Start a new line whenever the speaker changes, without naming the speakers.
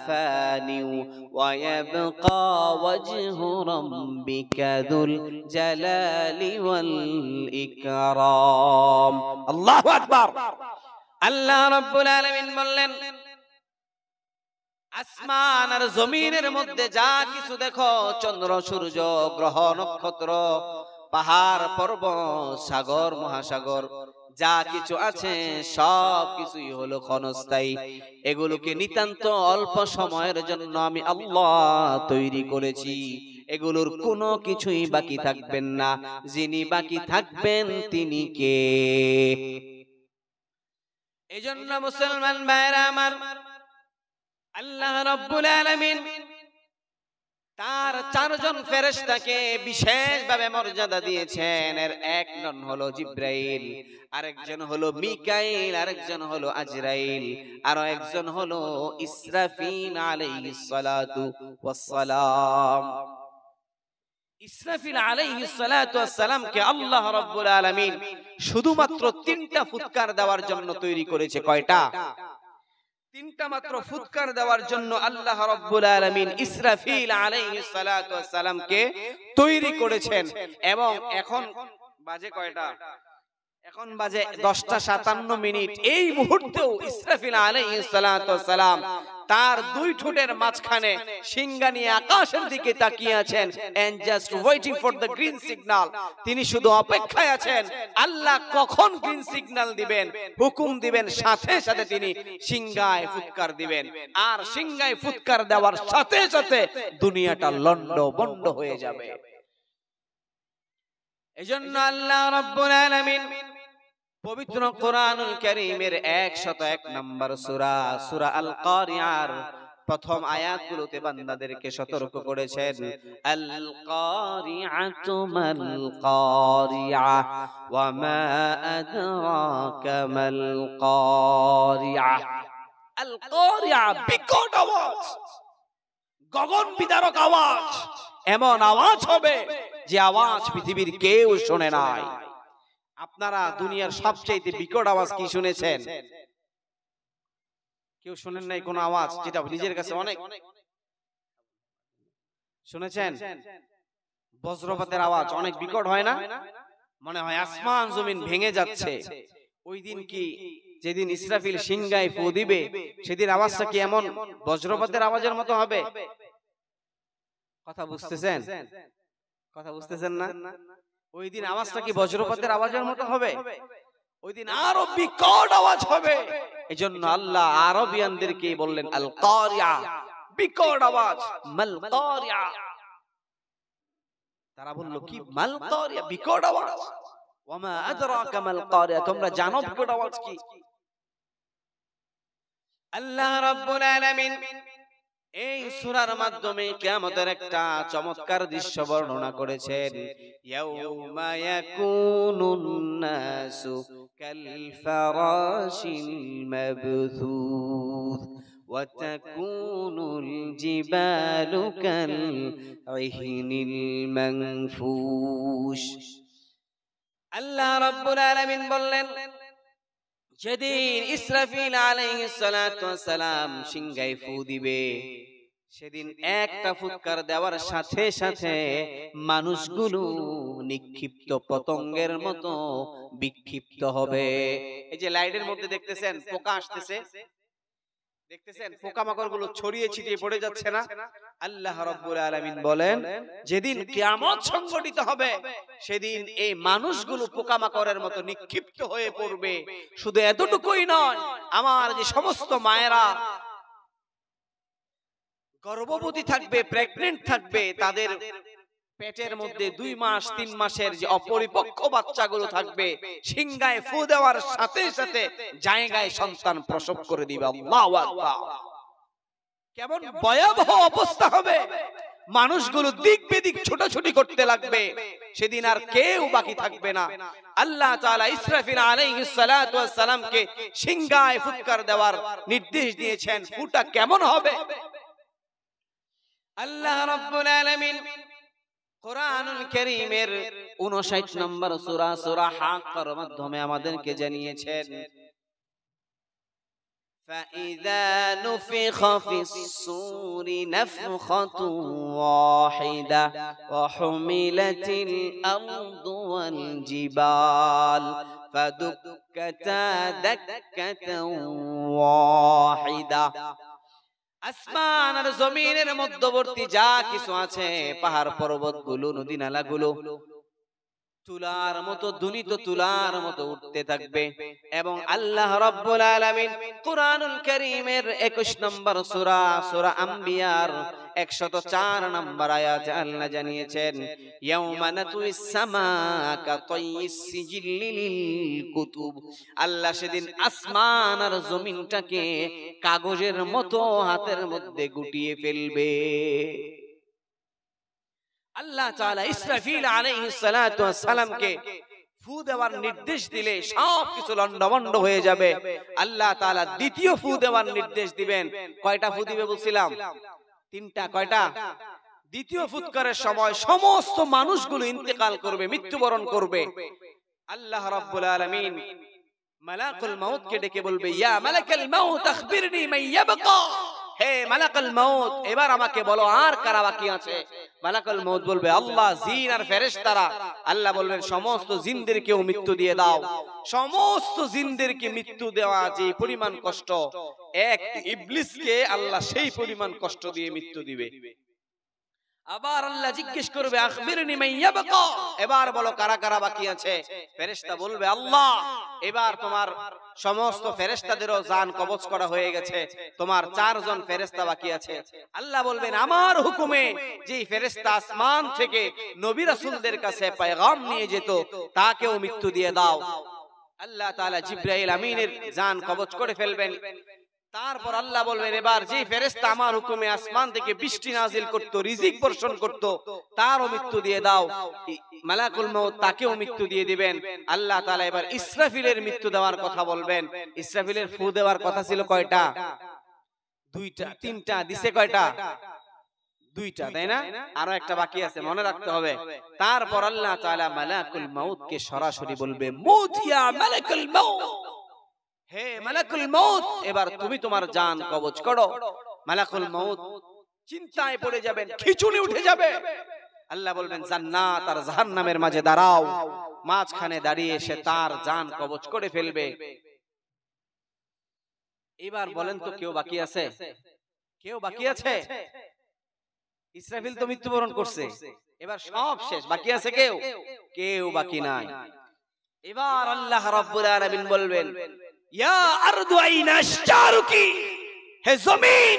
فان ويبقى وجه ربك ذو الجلال والإكرام الله أكبر আল্লাহ রাব্বুল আলামিন বললেন আসমান আর জমিনের মধ্যে যা কিছু দেখো চন্দ্র সূর্য গ্রহ নক্ষত্র পাহাড় পর্বত সাগর মহাসাগর যা কিছু আছে সব কিছুই হলো ক্ষণস্থায়ী এগুলোকে নিতান্ত অল্প সময়ের জন্য আমি আল্লাহ তৈরি করেছি এগুলোর কোনো কিছুই বাকি থাকবেন না যিনি বাকি থাকবেন তিনি কে এজন্য মুসলমান ভাইরা আমার আল্লাহ রাব্বুল আলামিন তার চারজন ফেরেশতাকে বিশেষভাবে মর্যাদা দিয়েছেন এর এক জন হলো জিবরাইল আরেকজন হলো মিকাইল আরেকজন হলো আজরাইল আর একজন হলো ইসরাফিল আলাইহিস সালাতু ওয়াস সালাম ইসরাফিল আলাইহিস সালাতু ওয়াস সালামকে আল্লাহ রাব্বুল আলামিন শুধুমাত্র তিনটা ফুৎকার দেওয়ার জন্য তৈরি করেছে কয়টা তিনটা মাত্র ফুৎকার দেওয়ার জন্য আল্লাহ রাব্বুল আলামিন ইসরাফিল আলাইহিস সালাতু ওয়াস সালামকে তৈরি করেছেন এবং এখন বাজে কয়টা এখন বাজে 10:57 এই মুহূর্তেও ইসরাফিল আলাইহিস সালাতু ওয়াস সালাম তার দুই ঠোঁটের মাঝখানে শিঙ্গা নিয়ে আকাশের দিকে তাকিয়ে আছেন and just waiting for the green signal তিনি শুধু অপেক্ষায় আছেন আল্লাহ কখন গ্রিন সিগন্যাল দিবেন হুকুম দিবেন সাথে সাথে তিনি শিঙ্গায় ফুৎকার দিবেন আর শিঙ্গায় ফুৎকার দেওয়ার সাথে সাথে দুনিয়াটা লন্ডভন্ড হয়ে যাবে এজন্য আল্লাহ রাব্বুল আলামিন পবিত্র কোরআনুল কারীমের 101 নম্বর সূরা সূরা আল কারিয়ার প্রথম আয়াতগুলোতে বান্দাদেরকে সতর্ক করেছেন আল কারিআতু মাল কারিআ ওয়া মা আদরাকা মাল কারিআ আল কারিআ বিকট আওয়াজ গগন বিদারক আওয়াজ এমন আওয়াজ হবে যে আওয়াজ পৃথিবীর কেউ শুনে নাই আপনারা দুনিয়ার সবচেয়ে বিকট আওয়াজ কি শুনেছেন কেউ শুনেন নাই কোন আওয়াজ যেটা নিজের কাছে অনেক শুনেছেন বজ্রপাতের আওয়াজ অনেক বিকট হয় না মনে হয় আসমান জমিন ভেঙে যাচ্ছে ওই দিন কি যেদিন ইসরাফিল শিঙ্গায় ফু দিবে সেদিন আওয়াজটা কি এমন বজ্রপাতের আওয়াজের মতো হবে কথা বুঝতেছেন না ওই দিন আওয়াজটা কি বজ্রপাতের আওয়াজের মতো হবে ওই দিন আরো বিকট আওয়াজ হবে এজন্য আল্লাহ আরবিয়ানদেরকে বললেন আল কারিয়া বিকট আওয়াজ মাল কারিয়া তারা বলল কি মাল কারিয়া বিকট আওয়াজ ওয়া মা আদরাকা মাল কারিয়া তোমরা জানো বিকট আওয়াজ কি আল্লাহ রাব্বুল আলামিন এই সূরার মাধ্যমে কিয়ামতের একটা চমৎকার দৃশ্য বর্ণনা করেছেন ইয়াউমা ইয়াকুনুন নাসু কাল ফারাশিল মাবথুথ ওয়া তাকুনুল জিবালু কাল ইহনিল মানফুশ আল্লাহ রাব্বুল আলামিন বললেন যেদিন ইসরাফিল আলাইহিস সালাতু ওয়াস সালাম শিঙ্গায় ফু দিবে সেদিন একটা ফুৎকার দেওয়ার সাথে সাথে মানুষগুলো নিক্ষিপ্ত পতঙ্গের মতো বিক্ষিপ্ত হবে এই যে লাইটের মধ্যে দেখতেছেন পোকা আসতেছে দেখতেছেন পোকামাকড়গুলো ছড়িয়ে ছিটিয়ে পড়ে যাচ্ছে না আল্লাহ রাব্বুল আলামিন বলেন যেদিন কিয়ামত সংঘটিত হবে সেদিন এই মানুষগুলো পোকামাকড়ের মতো নিক্ষিপ্ত হয়ে পড়বে শুধু এতটুকুই নয় আমার যে সমস্ত মায়েরা গর্ভবতী থাকবে প্রেগন্যান্ট থাকবে তাদের পেটের মধ্যে 2 মাস 3 মাসের যে অপরিপক্ক বাচ্চাগুলো থাকবে শিঙ্গায় ফু দেওয়ার সাথে সাথে জায়গায় সন্তান প্রসব করে দিবে আল্লাহু আকবার কেমন ভয়াবহ অবস্থা হবে মানুষগুলো দিক বিদিক ছোটাছুটি করতে লাগবে সেদিন আর কেউ বাকি থাকবে না আল্লাহ তাআলা ইসরাফিল আলাইহিস সালাতু ওয়াস সালামকে শিঙ্গায় ফুৎকার দেওয়ার নির্দেশ দিয়েছেন ফুটা কেমন হবে আল্লাহ রাব্বুল আলামিন কোরআনুল কারীমের 59 নম্বর সূরা সূরা হাক্কার মাধ্যমে আমাদেরকে জানিয়েছেন فإذا نفخ في الصور نفخة واحدة وحملت الأرض والجبال فدكتا دكة واحدة আসমান আর জমিনের মধ্যবর্তী যা কিছু আছে, পাহাড় পর্বতগুলো, নদী নালাগুলো তুলার মতো দুলিত, তুলার মতো উঠতে থাকবে। এবং আল্লাহ রাব্বুল আলামিন কুরআনুল কারীমের 21 নম্বর সূরা, সূরা আম্বিয়ার 104 নম্বর আয়াতে আল্লাহ জানিয়েছেন, ইয়াউমা নাতুইস সামাআ কাতাইয়িস সিজিল্লি লিল কুতুব। আল্লাহ সেদিন আসমান আর জমিনটাকে কাগজের মতো হাতের মধ্যে গুটিয়ে ফেলবে। আল্লাহ তাআলা ইসরাফিল আলাইহিস সালাতু ওয়াস সালামকে ফু দেওয়ার নির্দেশ দিলে সবকিছু লন্ডভন্ড হয়ে যাবে। আল্লাহ তাআলা দ্বিতীয় ফু দেওয়ার নির্দেশ দিবেন। কয়টা ফু দিবে বলছিলাম? তিনটা। কয়টা? দ্বিতীয় ফুৎকারের সময় সমস্ত মানুষগুলো ইন্তেকাল করবে, মৃত্যুবরণ করবে। আল্লাহ রাব্বুল আলামিন মালাকুল মাউতকে ডেকে বলবে, ইয়া মালাকাল মাউত আখবিরনি মান ইয়াবকা। হে মালাকুল মাউত, এবার আমাকে বলো আর কারা বাকি আছে। মালাকুল মাউত বলবে, আল্লাহ, জিন আর ফেরেশতারা। আল্লাহ বলবেন, সমস্ত জিনদেরকেও মৃত্যু দিয়ে দাও। সমস্ত জিনদেরকে মৃত্যু দেওয়া যে পরিমাণ কষ্ট, এক ইবলিসকে আল্লাহ সেই পরিমাণ কষ্ট দিয়ে মৃত্যু দিবে। আবার আল্লাহ জিজ্ঞেস করবে, আখবিরনি মান ইয়াবকা, এবার বলো কারা কারা বাকি আছে। ফেরেশতা বলবে, আল্লাহ, এবার তোমার সমস্ত ফেরেশতাদেরও জান কবজ করা হয়ে গেছে, তোমার 4 জন ফেরেশতা বাকি আছে। আল্লাহ বলবেন, আমার হুকুমে যে ফেরেশতা আসমান থেকে নবী রাসূলদের কাছে পয়গাম নিয়ে যেত, তাকেও মৃত্যু দিয়ে দাও। আল্লাহ তাআলা জিবরাইল আমিনের জান কবজ করে ফেলবেন। তারপর আল্লাহ বলবেন, এবার যে ফেরেশতা আমার হুকুমে আসমান থেকে বৃষ্টি নাজিল করত, রিজিক বর্ষণ করত, তারও মৃত্যু দিয়ে দাও। মালাকুল মাউত তাকেও মৃত্যু দিয়ে দিবেন। আল্লাহ তাআলা এবার ইসরাফিলের মৃত্যু দেওয়ার কথা বলবেন। ইসরাফিলের ফু দেওয়ার কথা ছিল কয়টা? 2টা। 3টা দিছে কয়টা? 2টা, তাই না? আরো একটা বাকি আছে, মনে রাখতে হবে। তারপর আল্লাহ তাআলা মালাকুল মাউতকে সরাসরি বলবে, মুত ইয়া মালাকুল মাউত, হে মালাকুল মাউত, এবার তুমি তোমার জান কবজ করো। মালাকুল মাউত চিন্তায় পড়ে যাবেন, খিচুনি উঠে যাবে। আল্লাহ বলবেন, জান্নাত আর জাহান্নামের মাঝে দাঁড়াও। মাঝখানে দাঁড়িয়ে সে তার জান কবজ করে ফেলবে। এবার বলেন তো, কেউ বাকি আছে? কেউ বাকি আছে? ইসরাফিল তো মৃত্যুবরণ করছে, এবার সব শেষ। বাকি আছে কেউ? কেউ বাকি নাই। এবার আল্লাহ রাব্বুল আলামিন বলবেন, ইয়া আরদু আইনা আশজারুকি, হে জমিন